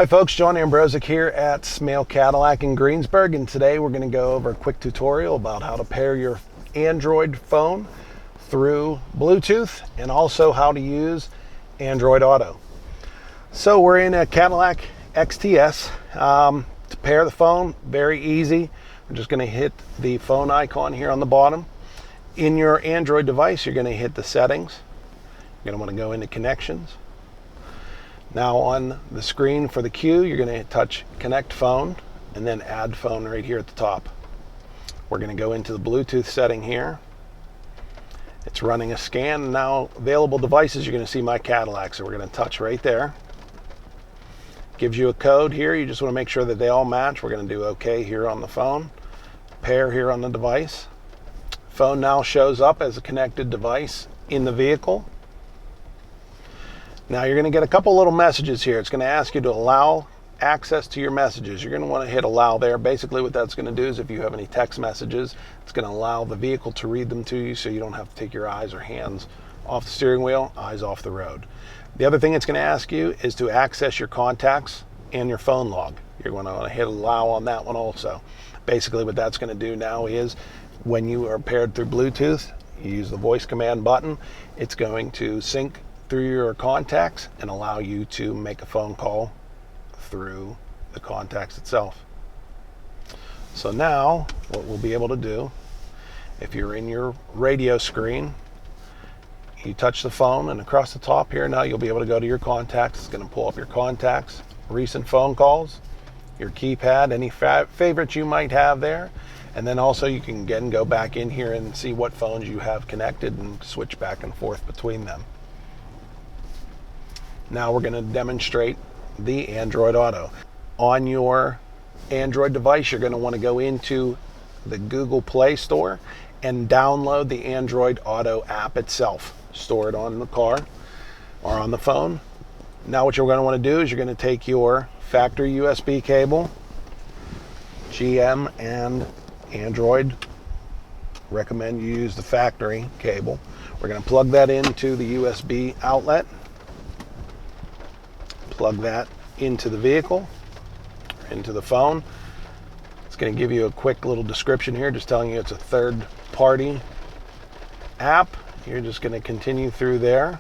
Hi folks, John Ambrosic here at Smail Cadillac in Greensburg, and today we're going to go over a quick tutorial about how to pair your Android phone through Bluetooth and also how to use Android Auto. So we're in a Cadillac XTS. To pair the phone, very easy. We're just going to hit the phone icon here on the bottom. In your Android device, you're going to hit the settings. You're going to want to go into connections. Now on the screen for the queue, you're going to touch Connect Phone and then Add Phone right here at the top. We're going to go into the Bluetooth setting here. It's running a scan. Now available devices, you're going to see my Cadillac, so we're going to touch right there. Gives you a code here. You just want to make sure that they all match. We're going to do OK here on the phone. Pair here on the device. Phone now shows up as a connected device in the vehicle. Now you're going to get a couple little messages here. It's going to ask you to allow access to your messages. You're going to want to hit allow there. Basically what that's going to do is if you have any text messages, it's going to allow the vehicle to read them to you so you don't have to take your eyes or hands off the steering wheel, eyes off the road. The other thing it's going to ask you is to access your contacts and your phone log. You're going to want to hit allow on that one also. Basically what that's going to do now is when you are paired through Bluetooth, you use the voice command button, it's going to sync through your contacts and allow you to make a phone call through the contacts itself. So now what we'll be able to do, if you're in your radio screen, you touch the phone and across the top here now you'll be able to go to your contacts. It's going to pull up your contacts, recent phone calls, your keypad, any favorites you might have there, and then also you can again go back in here and see what phones you have connected and switch back and forth between them. Now we're going to demonstrate the Android Auto. On your Android device, you're going to want to go into the Google Play Store and download the Android Auto app itself. Store it on the car or on the phone. Now what you're going to want to do is you're going to take your factory USB cable, GM and Android. Recommend you use the factory cable. We're going to plug that into the USB outlet. Plug that into the vehicle, into the phone. It's going to give you a quick little description here, just telling you it's a third-party app. You're just going to continue through there.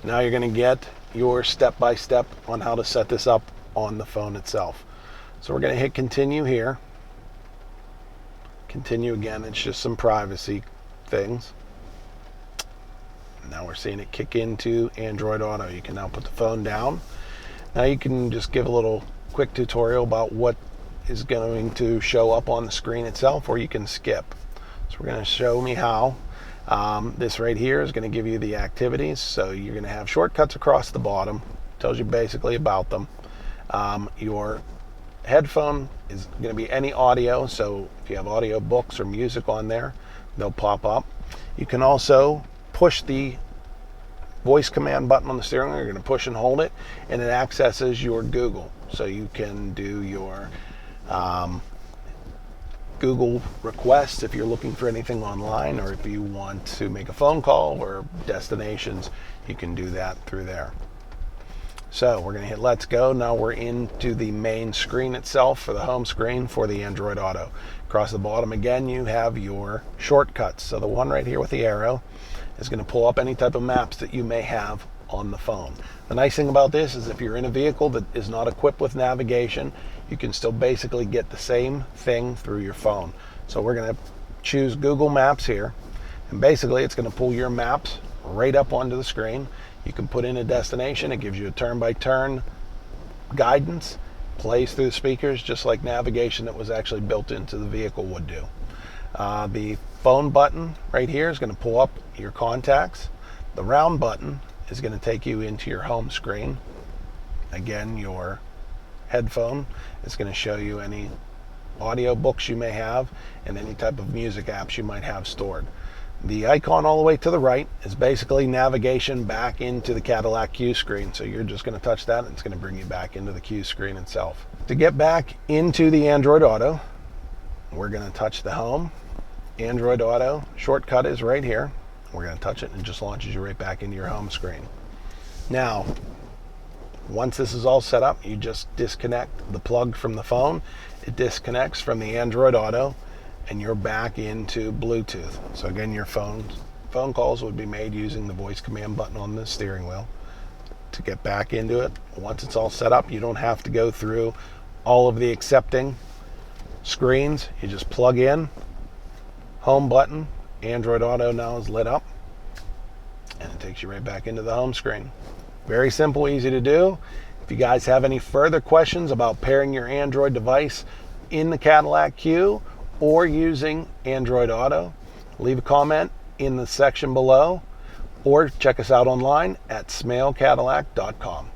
Now you're going to get your step-by-step on how to set this up on the phone itself. So we're going to hit continue here. Continue again, it's just some privacy things. Now we're seeing it kick into Android Auto. You can now put the phone down. Now you can just give a little quick tutorial about what is going to show up on the screen itself, or you can skip. So we're going to show me how. This right here is going to give you the activities. So you're going to have shortcuts across the bottom. Tells you basically about them. Your headphone is going to be any audio. So if you have audio books or music on there, they'll pop up. You can also push the voice command button on the steering wheel. You're going to push and hold it, and it accesses your Google. So you can do your Google requests if you're looking for anything online, or if you want to make a phone call or destinations, you can do that through there. So we're going to hit let's go. Now we're into the main screen itself for the home screen for the Android Auto. Across the bottom again you have your shortcuts. So the one right here with the arrow is going to pull up any type of maps that you may have on the phone. The nice thing about this is if you're in a vehicle that is not equipped with navigation, you can still basically get the same thing through your phone. So we're going to choose Google Maps here, and basically it's going to pull your maps right up onto the screen. You can put in a destination. It gives you a turn-by-turn guidance, plays through the speakers just like navigation that was actually built into the vehicle would do. The phone button right here is going to pull up your contacts. The round button is going to take you into your home screen. Again, your headphone is going to show you any audio books you may have and any type of music apps you might have stored. The icon all the way to the right is basically navigation back into the Cadillac Q screen. So you're just going to touch that and it's going to bring you back into the Q screen itself. To get back into the Android Auto, we're going to touch the home. Android Auto shortcut is right here. We're going to touch it and it just launches you right back into your home screen. Now, Once this is all set up, you just disconnect the plug from the phone. It disconnects from the Android Auto, and you're back into Bluetooth. So again, your phone calls would be made using the voice command button on the steering wheel to get back into it. Once it's all set up, you don't have to go through all of the accepting screens. You just plug in, home button, Android Auto now is lit up, and it takes you right back into the home screen. Very simple, easy to do. If you guys have any further questions about pairing your Android device in the Cadillac CUE or using Android Auto, leave a comment in the section below or check us out online at smailcadillac.com.